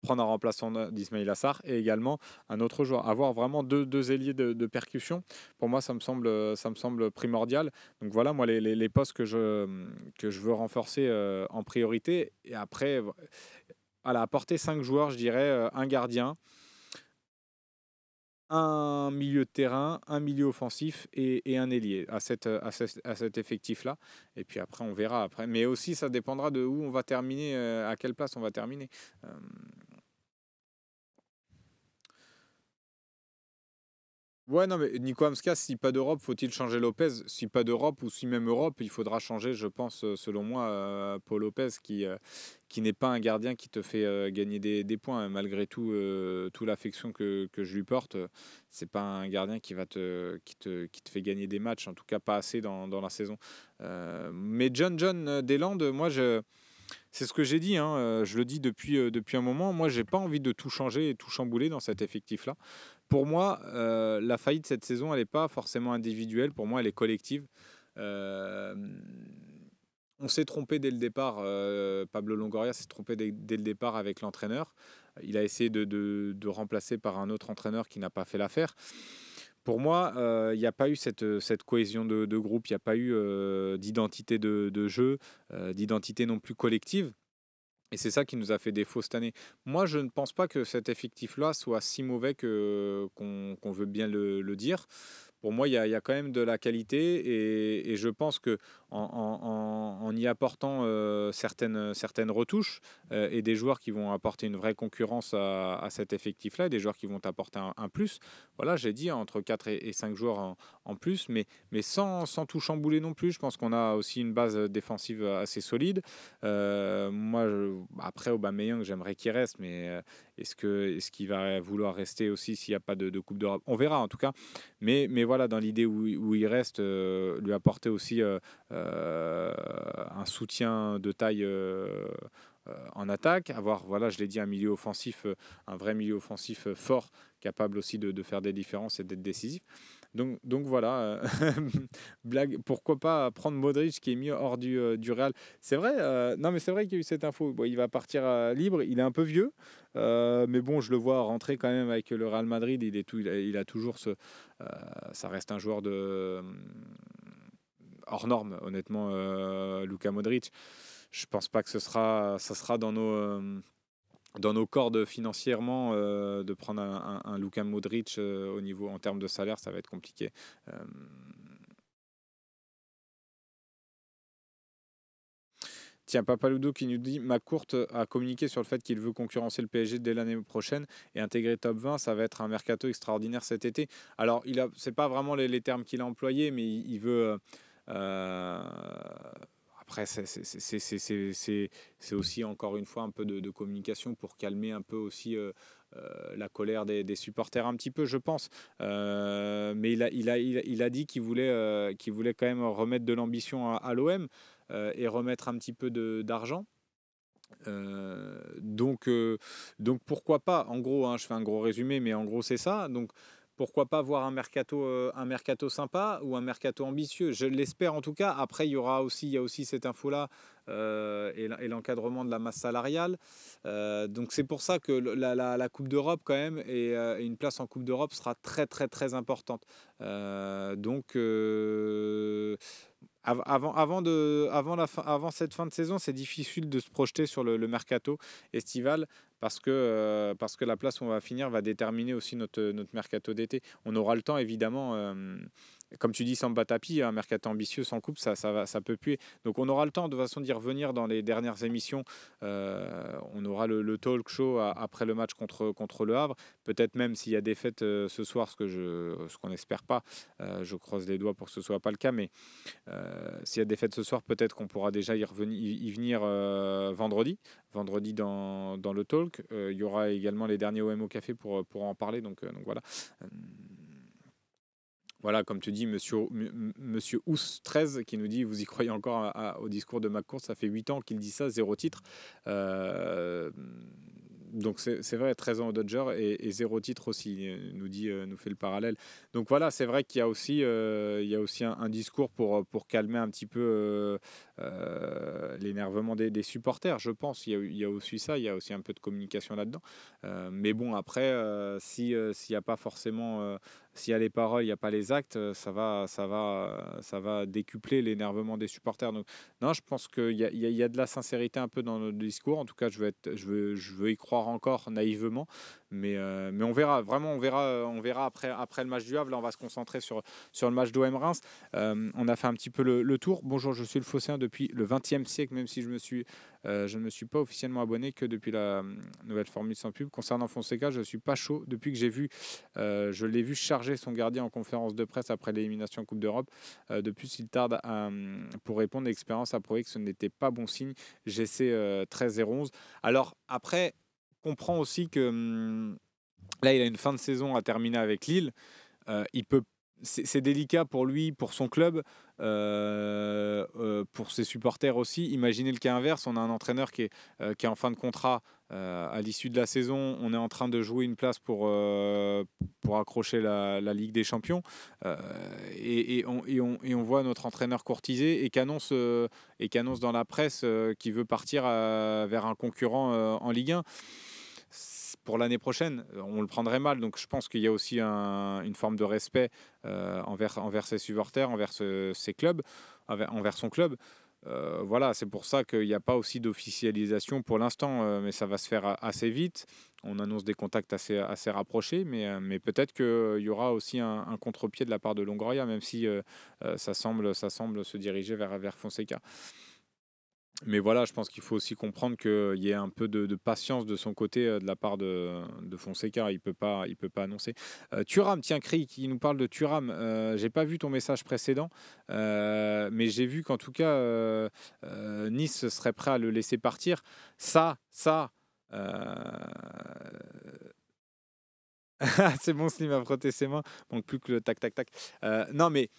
prendre un remplaçant d'Ismail Assar et également un autre joueur. Avoir vraiment deux ailiers de percussion, pour moi, ça me semble primordial. Donc voilà, moi, les postes que je veux renforcer en priorité. Et après, voilà, apporter 5 joueurs, je dirais, un gardien, un milieu de terrain, un milieu offensif et un ailier à cet effectif-là. Et puis après, on verra après. Mais aussi, ça dépendra de où on va terminer, à quelle place on va terminer. Euh, Ouais, non, mais Nico Hamskas, si pas d'Europe, faut-il changer Lopez? Si pas d'Europe ou si même Europe, il faudra changer, je pense, selon moi, Paul Lopez, qui n'est pas un gardien qui te fait gagner des points, hein. Malgré tout, toute l'affection que je lui porte, c'est pas un gardien qui te fait gagner des matchs, en tout cas pas assez dans la saison. Mais John Deland, c'est ce que j'ai dit, hein, je le dis depuis un moment. Moi, j'ai pas envie de tout changer et tout chambouler dans cet effectif-là. Pour moi, la faillite cette saison, elle n'est pas forcément individuelle. Pour moi, elle est collective. Euh, on s'est trompé dès le départ. Pablo Longoria s'est trompé dès le départ avec l'entraîneur. Il a essayé de remplacer par un autre entraîneur qui n'a pas fait l'affaire. Pour moi, il n'y a pas eu cette cohésion de groupe, il n'y a pas eu d'identité de jeu, d'identité non plus collective. Et c'est ça qui nous a fait défaut cette année. Moi, je ne pense pas que cet effectif-là soit si mauvais qu'on veut bien le dire. Pour moi, il y a quand même de la qualité et je pense que en y apportant certaines retouches et des joueurs qui vont apporter une vraie concurrence à cet effectif-là, des joueurs qui vont apporter un plus. Voilà, j'ai dit entre 4 et 5 joueurs en plus, mais sans tout chambouler non plus. Je pense qu'on a aussi une base défensive assez solide. Après Aubameyang, j'aimerais qu'il reste, mais est-ce qu'il va vouloir rester aussi s'il n'y a pas de Coupe d'Europe? On verra en tout cas. Mais voilà, dans l'idée où il reste, lui apporter aussi un soutien de taille en attaque, avoir, voilà, je l'ai dit, un milieu offensif, un vrai milieu offensif fort, capable aussi de faire des différences et d'être décisif. Donc voilà, blague, pourquoi pas prendre Modric qui est mis hors du Real. C'est vrai, non mais c'est vrai qu'il y a eu cette info. Bon, il va partir libre, il est un peu vieux, mais bon, je le vois rentrer quand même avec le Real Madrid. Il a toujours ça reste un joueur hors norme, honnêtement, Luka Modric. Je pense pas que ça sera dans nos cordes financièrement, de prendre un Luka Modric au niveau en termes de salaire, ça va être compliqué. Euh, Tiens, Papaludo qui nous dit McCourt a communiqué sur le fait qu'il veut concurrencer le PSG dès l'année prochaine et intégrer top 20. Ça va être un mercato extraordinaire cet été. Alors, c'est pas vraiment les termes qu'il a employés, mais il veut. Euh, Après, c'est aussi encore une fois un peu de communication pour calmer un peu aussi la colère des supporters un petit peu, je pense. Mais il a dit qu'il voulait quand même remettre de l'ambition à l'OM et remettre un petit peu d'argent. Donc pourquoi pas, en gros, hein, je fais un gros résumé, mais en gros c'est ça. Donc pourquoi pas voir un mercato sympa ou un mercato ambitieux. Je l'espère en tout cas. Après, il y a aussi cette info-là et l'encadrement de la masse salariale. Donc c'est pour ça que la Coupe d'Europe quand même et une place en Coupe d'Europe sera très très très importante. Avant cette fin de saison, c'est difficile de se projeter sur le mercato estival parce que la place où on va finir va déterminer aussi notre mercato d'été. On aura le temps, évidemment. Comme tu dis, Samba Tapi, un mercato ambitieux sans coupe, ça peut puer. Donc on aura le temps de toute façon d'y revenir dans les dernières émissions. On aura le talk show après le match contre le Havre. Peut-être même s'il y a défaite ce soir, ce qu'on n'espère pas. Je croise les doigts pour que ce soit pas le cas, mais s'il y a des fêtes ce soir, peut-être qu'on pourra déjà y venir vendredi dans le talk. Il y aura également les derniers OM au café pour en parler, donc voilà. Euh, Voilà, comme tu dis, monsieur Ous 13 qui nous dit, vous y croyez encore au discours de McCourt, ça fait 8 ans qu'il dit ça, zéro titre. Euh, donc c'est vrai, 13 ans au Dodger et zéro titre aussi, nous fait le parallèle. Donc voilà, c'est vrai qu'il y a aussi un discours pour calmer un petit peu l'énervement des supporters, je pense. Il y a aussi ça, il y a aussi un peu de communication là-dedans. Mais bon, après, s'il n'y a pas forcément... s'il y a les paroles, il n'y a pas les actes, ça va décupler l'énervement des supporters. Donc, non, je pense qu'il y a de la sincérité un peu dans notre discours. En tout cas, je veux y croire encore naïvement. Mais on verra, vraiment, on verra après le match du Havre. Là, on va se concentrer sur le match d'OM Reims. On a fait un petit peu le tour. Bonjour, je suis le Phocéen depuis le XXe siècle, même si je ne me suis pas officiellement abonné que depuis la nouvelle formule sans pub. Concernant Fonseca, je ne suis pas chaud depuis que je l'ai vu charger son gardien en conférence de presse après l'élimination en Coupe d'Europe. De plus, il tarde pour répondre. L'expérience a prouvé que ce n'était pas bon signe. J'essaie 13 et 11. Alors après, comprend aussi que là, il a une fin de saison à terminer avec Lille. Il peut c'est délicat pour lui, pour son club, pour ses supporters aussi. Imaginez le cas inverse, on a un entraîneur qui est en fin de contrat à l'issue de la saison, on est en train de jouer une place pour accrocher la Ligue des Champions, et on voit notre entraîneur courtisé et qu'annonce dans la presse qu'il veut partir vers un concurrent en Ligue 1 pour l'année prochaine, on le prendrait mal. Donc je pense qu'il y a aussi une forme de respect envers ses supporters, envers ses clubs, envers son club. Voilà, c'est pour ça qu'il n'y a pas aussi d'officialisation pour l'instant, mais ça va se faire assez vite. On annonce des contacts assez rapprochés, mais peut-être qu'il y aura aussi un contre-pied de la part de Longoria, même si ça semble se diriger vers Fonseca. Mais voilà, je pense qu'il faut aussi comprendre qu'il y ait un peu de patience de son côté de la part de Fonseca. Il peut pas annoncer. Thuram, tiens, Cri, qui nous parle de Thuram. J'ai pas vu ton message précédent, mais j'ai vu qu'en tout cas, Nice serait prêt à le laisser partir. Ça, euh, C'est bon, Slim a frotté ses mains. Manque plus que le tac, tac, tac. Non, mais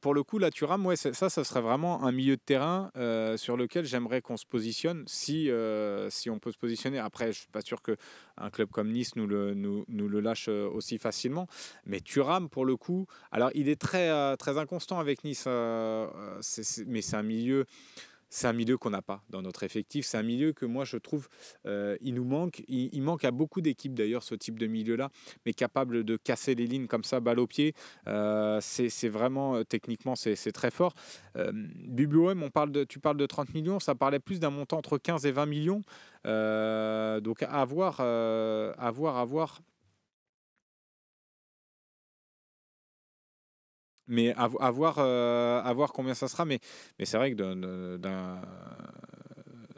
pour le coup, là, Thuram, ouais, ça serait vraiment un milieu de terrain sur lequel j'aimerais qu'on se positionne si on peut se positionner. Après, je suis pas sûr qu'un club comme Nice nous le lâche aussi facilement. Mais Thuram, pour le coup, alors il est très inconstant avec Nice, mais c'est un milieu qu'on n'a pas dans notre effectif. C'est un milieu que moi, je trouve, il nous manque. Il manque à beaucoup d'équipes, d'ailleurs, ce type de milieu-là, mais capable de casser les lignes comme ça, balle au pied. C'est vraiment, techniquement, c'est très fort. BBOM, tu parles de 30 millions. Ça parlait plus d'un montant entre 15 et 20 millions. Donc, à voir, à voir, à voir. Mais à voir combien ça sera. Mais c'est vrai que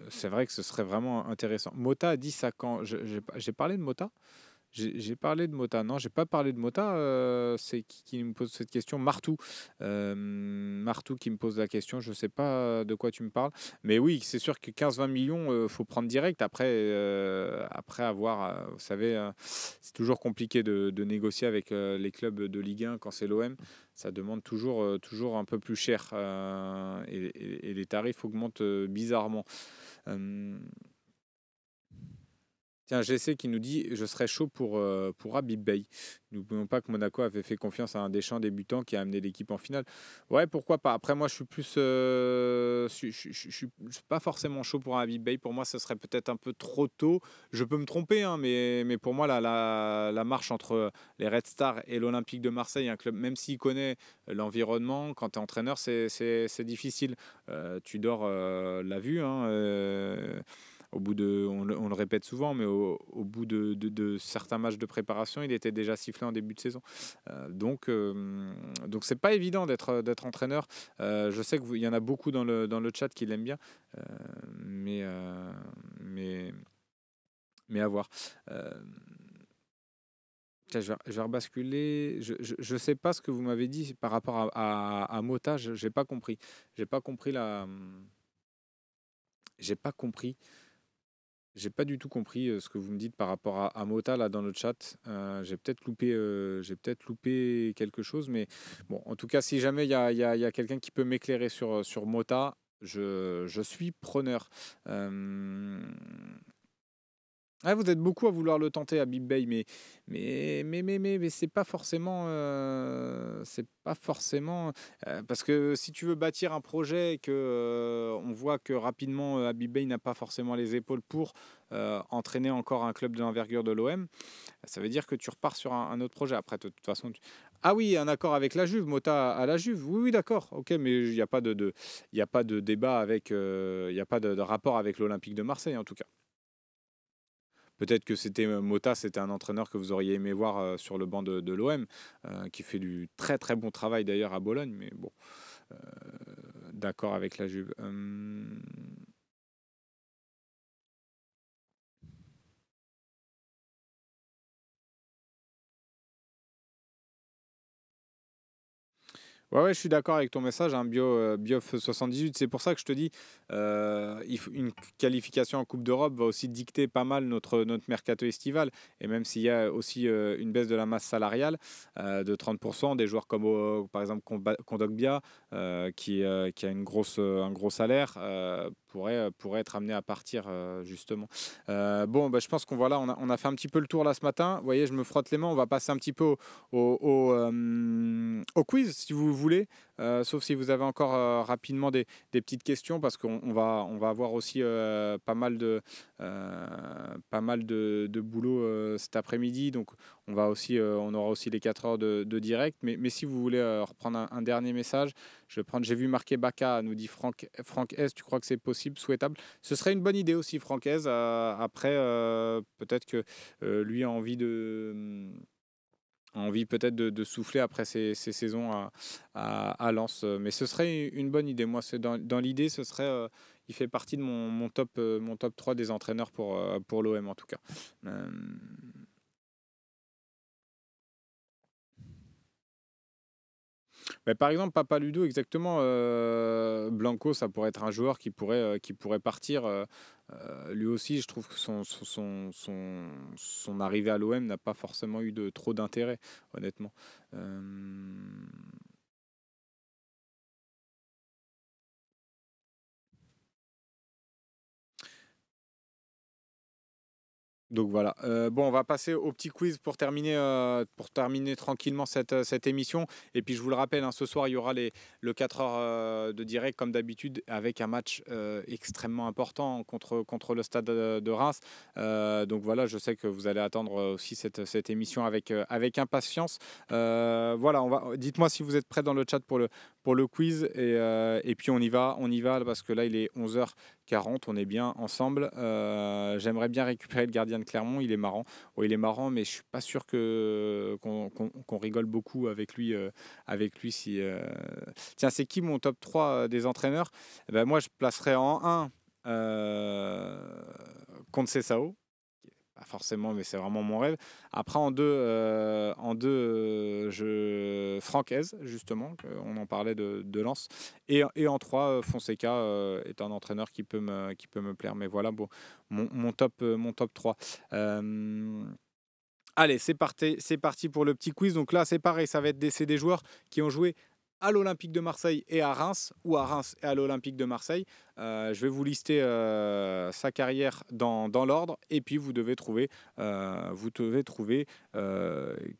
c'est vrai que ce serait vraiment intéressant. Mota a dit ça quand j'ai parlé de Mota. J'ai parlé de Mota. Non, j'ai pas parlé de Mota. C'est qui me pose cette question. Martou. Martou qui me pose la question. Je sais pas de quoi tu me parles. Mais oui, c'est sûr que 15-20 millions, faut prendre direct. Après avoir, vous savez, c'est toujours compliqué de négocier avec les clubs de Ligue 1 quand c'est l'OM. Ça demande toujours un peu plus cher. Et les tarifs augmentent bizarrement. Euh, Tiens, GC qui nous dit: «Je serais chaud pour Habib Beye». N'oublions pas que Monaco avait fait confiance à un Deschamps débutant qui a amené l'équipe en finale. Ouais, pourquoi pas? Après moi, je suis plus, je suis pas forcément chaud pour un Habib Beye. Pour moi, ce serait peut-être un peu trop tôt. Je peux me tromper, hein, mais pour moi, la marche entre les Red Stars et l'Olympique de Marseille, un club, même s'il connaît l'environnement, quand tu es entraîneur, c'est difficile. Tu dors, la vue, hein, au bout on le répète souvent, mais au bout de certains matchs de préparation, il était déjà sifflé en début de saison. Donc c'est pas évident d'être entraîneur. Je sais qu'il y en a beaucoup dans le chat qui l'aiment bien, euh, mais, euh, mais, mais à voir. Euh, Tiens, je vais rebasculer. Je sais pas ce que vous m'avez dit par rapport à Mota. J'ai pas compris. J'ai pas compris la. J'ai pas compris. J'ai pas du tout compris ce que vous me dites par rapport à Mota là dans le chat. J'ai peut-être loupé quelque chose, mais bon, en tout cas, si jamais il y a quelqu'un qui peut m'éclairer sur Mota, je suis preneur. Euh, ah, vous êtes beaucoup à vouloir le tenter à Big Bay, mais c'est pas forcément parce que si tu veux bâtir un projet et que on voit que rapidement Habib Beye n'a pas forcément les épaules pour entraîner encore un club de l'envergure de l'OM, ça veut dire que tu repars sur un autre projet. Après, de toute façon, ah oui, un accord avec la Juve, Mota à la Juve, oui, oui, d'accord, ok, mais il n'y a pas il y a pas de débat avec, il n'y a pas de rapport avec l'Olympique de Marseille en tout cas. Peut-être que c'était Mota, c'était un entraîneur que vous auriez aimé voir sur le banc de l'OM, qui fait du très très bon travail d'ailleurs à Bologne, mais bon, euh, d'accord avec la Juve. Ouais, ouais, je suis d'accord avec ton message, hein, Biof 78. C'est pour ça que je te dis, une qualification en Coupe d'Europe va aussi dicter pas mal notre mercato estival. Et même s'il y a aussi une baisse de la masse salariale de 30%, des joueurs comme par exemple Kondogbia, qui a un gros salaire, pourrait être amené à partir justement. Bon, bah, je pense qu'on voilà, on a fait un petit peu le tour là ce matin. Vous voyez, je me frotte les mains. On va passer un petit peu au quiz si vous voulez, sauf si vous avez encore rapidement des petites questions parce on va avoir aussi pas mal de boulot cet après-midi. Donc on aura aussi les 4 heures de direct. Mais si vous voulez reprendre un dernier message, je vais prendre, j'ai vu marqué Baka, nous dit Franck S. Tu crois que c'est possible, souhaitable? Ce serait une bonne idée aussi, Franck S. Après, peut-être que lui a envie peut-être de souffler après ces saisons à Lens. Mais ce serait une bonne idée. Moi, c'est dans l'idée, ce serait, il fait partie de mon top 3 des entraîneurs pour l'OM en tout cas. Euh, Mais par exemple, Papa Ludo, exactement, Blanco, ça pourrait être un joueur qui pourrait partir. Lui aussi, je trouve que son arrivée à l'OM n'a pas forcément eu de trop d'intérêt, honnêtement. Euh, Donc voilà. Bon, on va passer au petit quiz pour terminer tranquillement cette émission. Et puis je vous le rappelle, hein, ce soir, il y aura le 4 heures de direct comme d'habitude avec un match extrêmement important contre le stade de Reims. Donc voilà, je sais que vous allez attendre aussi cette émission avec impatience. Voilà, dites-moi si vous êtes prêts dans le chat pour le quiz. Et puis on y va parce que là, il est 11h40, on est bien ensemble. J'aimerais bien récupérer le gardien de Clermont, il est marrant. Oh, il est marrant, mais je suis pas sûr qu'on rigole beaucoup avec lui si. Tiens, c'est qui mon top 3 des entraîneurs? Eh ben, moi, je placerais en 1 Conceição. Pas forcément, mais c'est vraiment mon rêve. Après, Franck Hez, justement, on en parlait de Lens. Et en 3, Fonseca est un entraîneur qui peut me plaire. Mais voilà, bon, mon top 3. Allez, c'est parti pour le petit quiz. Donc là, c'est pareil, c'est des joueurs qui ont joué à l'Olympique de Marseille et à Reims, ou à Reims et à l'Olympique de Marseille. Je vais vous lister sa carrière dans l'ordre, et puis vous devez trouver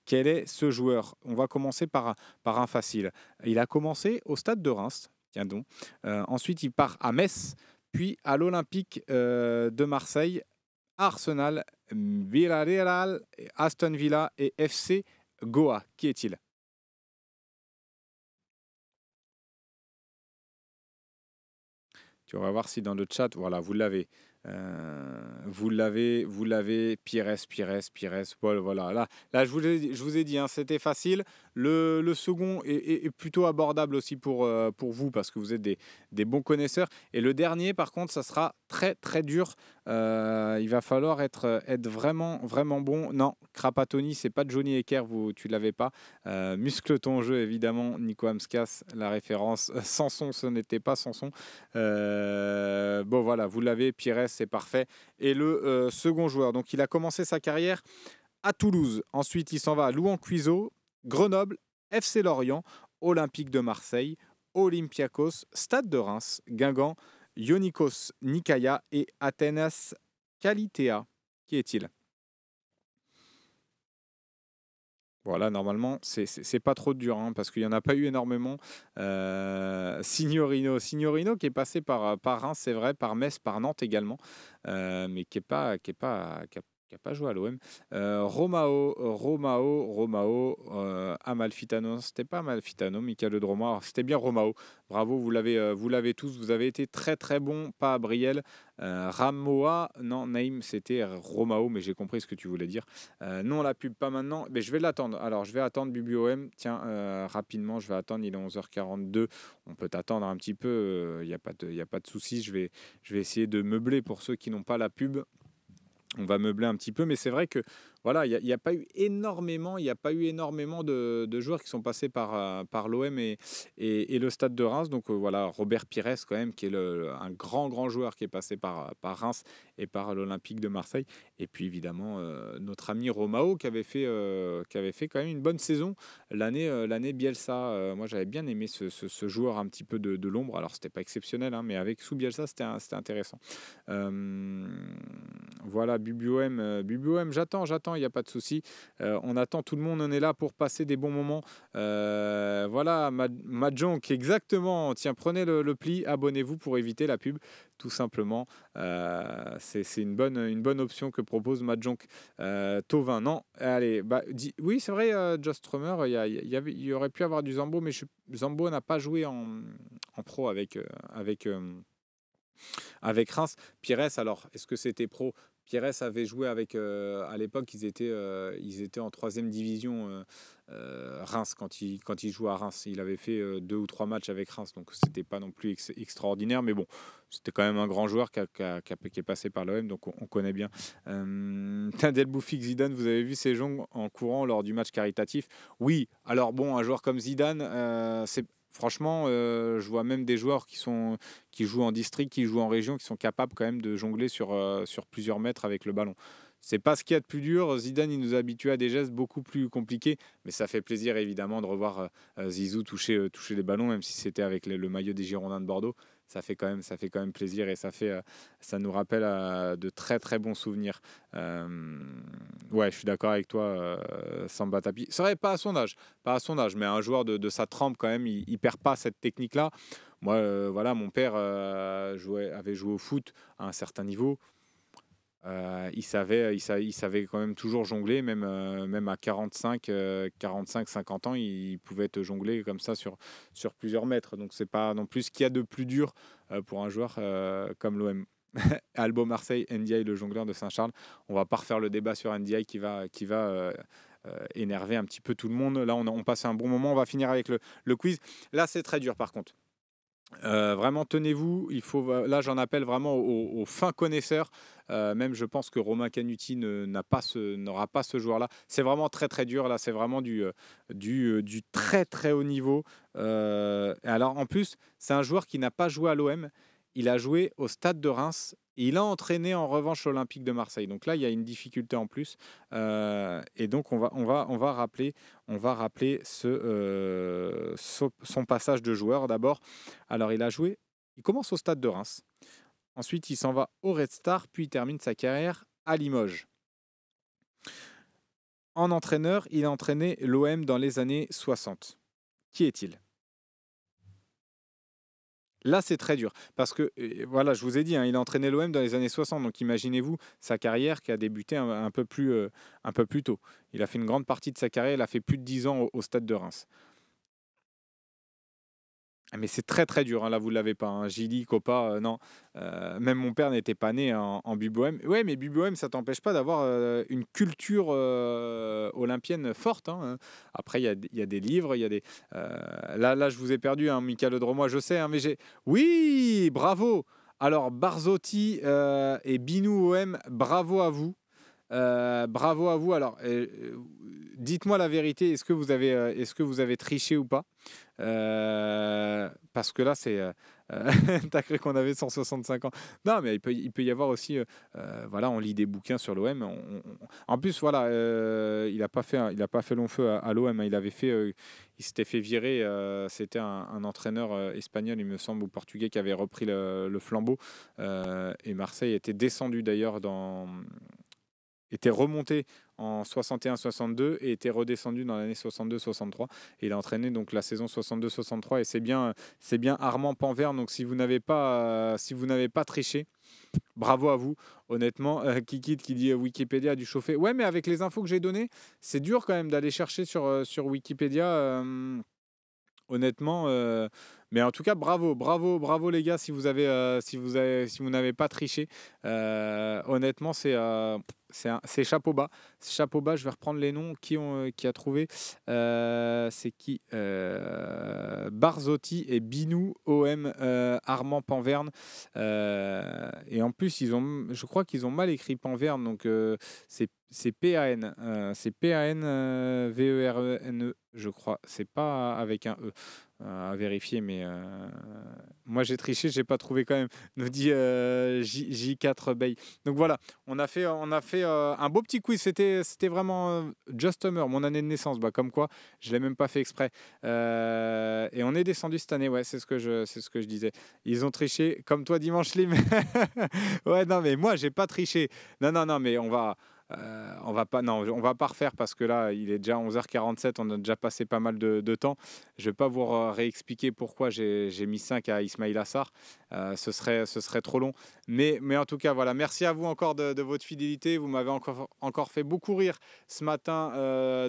quel est ce joueur. On va commencer par un facile. Il a commencé au stade de Reims, tiens donc. Ensuite, il part à Metz, puis à l'Olympique de Marseille, Arsenal, Villarreal, Aston Villa et FC Goa. Qui est-il? Tu vas voir si dans le chat, voilà, vous l'avez. Vous l'avez. Pires. Voilà. Là je vous ai dit, hein, c'était facile. Le second est plutôt abordable aussi pour vous parce que vous êtes des bons connaisseurs. Et le dernier, par contre, ça sera très dur. Il va falloir être vraiment bon. Non, Crapatoni, c'est pas Johnny Ecker, tu l'avais pas. Muscle ton jeu, évidemment. Nico Amskas, la référence. Sanson, ce n'était pas Sanson. Bon, voilà, vous l'avez. Pires, c'est parfait. Et le second joueur, donc il a commencé sa carrière à Toulouse. Ensuite, il s'en va à Louan-Cuiseaux, Grenoble, FC Lorient, Olympique de Marseille, Olympiakos, Stade de Reims, Guingamp, Ionikos Nicaea et Athenas Kalitea. Qui est-il? Voilà, normalement, c'est pas trop dur, hein, parce qu'il n'y en a pas eu énormément. Signorino qui est passé par Reims, c'est vrai, par Metz, par Nantes également, mais qui a pas joué à l'OM. Romao, Amalfitano, c'était pas Amalfitano, Michael Droma, alors, c'était bien Romao. Bravo, vous l'avez tous, vous avez été très bon, pas Briel. Ramoa, non, Naïm, c'était Romao, mais j'ai compris ce que tu voulais dire. Non, la pub, pas maintenant, mais je vais l'attendre. Alors, je vais attendre BubuOM. Tiens, rapidement, je vais attendre. Il est 11h42. On peut attendre un petit peu. Il n'y a pas de souci. Je vais essayer de meubler pour ceux qui n'ont pas la pub. On va meubler un petit peu, mais c'est vrai que voilà, il y a pas eu énormément, de joueurs qui sont passés par l'OM et le Stade de Reims. Donc voilà, Robert Pires quand même, qui est un grand joueur qui est passé par Reims et par l'Olympique de Marseille. Et puis évidemment notre ami Romao qui avait fait quand même une bonne saison l'année Bielsa. Moi j'avais bien aimé ce joueur un petit peu de l'ombre. Alors c'était pas exceptionnel, hein, mais avec sous Bielsa c'était intéressant. Euh, voilà, BubuOM, j'attends, il n'y a pas de souci. On attend tout le monde, on est là pour passer des bons moments. Voilà, Mahjong, exactement. Tiens, prenez le pli, abonnez-vous pour éviter la pub, tout simplement. C'est une bonne option que propose Mahjong. Tovin, non. Allez, oui, c'est vrai, Just Strummer, il y aurait pu avoir du Zambo, mais Zambo n'a pas joué en pro avec Reims. Pires, alors, est-ce que c'était pro? Pires avait joué avec, à l'époque, ils étaient en troisième division, Reims, quand il jouait à Reims. Il avait fait 2 ou 3 matchs avec Reims, donc c'était pas non plus extraordinaire, mais bon, c'était quand même un grand joueur qui est passé par l'OM, donc on connaît bien. Del Bouffic Zidane, vous avez vu ses jongles en courant lors du match caritatif? Oui, alors bon, un joueur comme Zidane, c'est. Franchement, je vois même des joueurs qui jouent en district, qui jouent en région, qui sont capables quand même de jongler sur plusieurs mètres avec le ballon. C'est pas ce qu'il y a de plus dur. Zidane, il nous a habitués à des gestes beaucoup plus compliqués, mais ça fait plaisir évidemment de revoir Zizou toucher les ballons, même si c'était avec le maillot des Girondins de Bordeaux. Ça fait quand même plaisir et ça nous rappelle de très très bons souvenirs. Ouais, je suis d'accord avec toi, Samba Tapi. C'est vrai, pas à son âge, mais un joueur de sa trempe quand même, il perd pas cette technique-là. Moi, voilà, mon père avait joué au foot à un certain niveau. Il savait quand même toujours jongler, même à 45-50 ans, il pouvait te jongler comme ça sur plusieurs mètres. Donc c'est pas non plus ce qu'il y a de plus dur pour un joueur comme l'OM. Albo Marseille, Ndiaye, le jongleur de Saint-Charles. On va pas refaire le débat sur Ndiaye qui va énerver un petit peu tout le monde. Là, on passe un bon moment. On va finir avec le quiz. Là, c'est très dur par contre. Vraiment, tenez-vous. Là, j'en appelle vraiment aux fins connaisseurs. Même, je pense que Romain Canuti n'aura pas ce joueur-là. C'est vraiment très très dur. Là, c'est vraiment du très très haut niveau. Alors, en plus, c'est un joueur qui n'a pas joué à l'OM. Il a joué au Stade de Reims. Et il a entraîné en revanche l'Olympique de Marseille. Donc là, il y a une difficulté en plus. Et donc, on va rappeler son passage de joueur d'abord. Alors, il commence au Stade de Reims. Ensuite, il s'en va au Red Star, puis il termine sa carrière à Limoges. En entraîneur, il a entraîné l'OM dans les années 60. Qui est-il ? Là, c'est très dur parce que, voilà, je vous ai dit, il a entraîné l'OM dans les années 60. Donc, imaginez-vous sa carrière qui a débuté un peu plus tôt. Il a fait une grande partie de sa carrière. Il a fait plus de 10 ans au Stade de Reims. Mais c'est très très dur, là vous ne l'avez pas. Gilly, Copa, non. Même mon père n'était pas né en Buboem. Ouais, mais Buboem, ça t'empêche pas d'avoir une culture olympienne forte. Après, il y a des livres, il y a des. Là, je vous ai perdu, Michael Dromois, je sais, mais j'ai. Oui, bravo. Alors, Barzotti et Binou OM, bravo à vous. Bravo à vous. Alors, dites-moi la vérité. Est-ce que vous avez triché ou pas? Parce que là, t'as cru qu'on avait 165 ans. Non, mais il peut y avoir aussi. Voilà, on lit des bouquins sur l'OM. En plus, voilà, il a pas fait long feu à l'OM. Il s'était fait virer. C'était un entraîneur espagnol, il me semble, ou portugais, qui avait repris le flambeau. Et Marseille était descendu d'ailleurs était remonté en 61-62 et était redescendu dans l'année 62-63. Et il a entraîné donc la saison 62-63 et c'est bien Armand Panvert. Donc si vous n'avez pas triché, bravo à vous. Honnêtement, Kikit qui dit Wikipédia a dû chauffer. Ouais, mais avec les infos que j'ai données, c'est dur quand même d'aller chercher sur Wikipédia. Honnêtement, mais en tout cas, bravo les gars si vous n'avez pas triché. Honnêtement, c'est chapeau bas. Chapeau bas. Je vais reprendre les noms qui a trouvé. C'est qui Barzotti et Binou OM Armand Panverne. Et en plus, je crois qu'ils ont mal écrit Panverne, donc c'est PAN. C'est PAN VERNE, je crois. C'est pas avec un E. À vérifier, mais moi j'ai triché, j'ai pas trouvé quand même, nous dit J4 Bay. Donc voilà, on a fait un beau petit quiz. C'était vraiment Just Hummer, mon année de naissance, comme quoi je l'ai même pas fait exprès. Et on est descendu cette année, ouais, c'est ce que je disais. Ils ont triché comme toi dimanche Lim. Ouais, non mais moi j'ai pas triché. Non, mais on va. On va pas refaire parce que là, il est déjà 11h47, on a déjà passé pas mal de temps. Je vais pas vous réexpliquer pourquoi j'ai mis 5 à Ismail Assar. Ce serait trop long. Mais en tout cas, voilà, merci à vous encore de votre fidélité. Vous m'avez encore fait beaucoup rire ce matin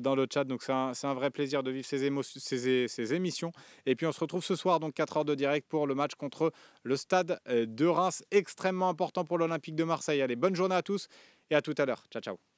dans le chat. Donc, c'est un vrai plaisir de vivre ces émissions. Et puis, on se retrouve ce soir, donc 4 heures de direct pour le match contre le Stade de Reims. Extrêmement important pour l'Olympique de Marseille. Allez, bonne journée à tous et à tout à l'heure. Ciao, ciao.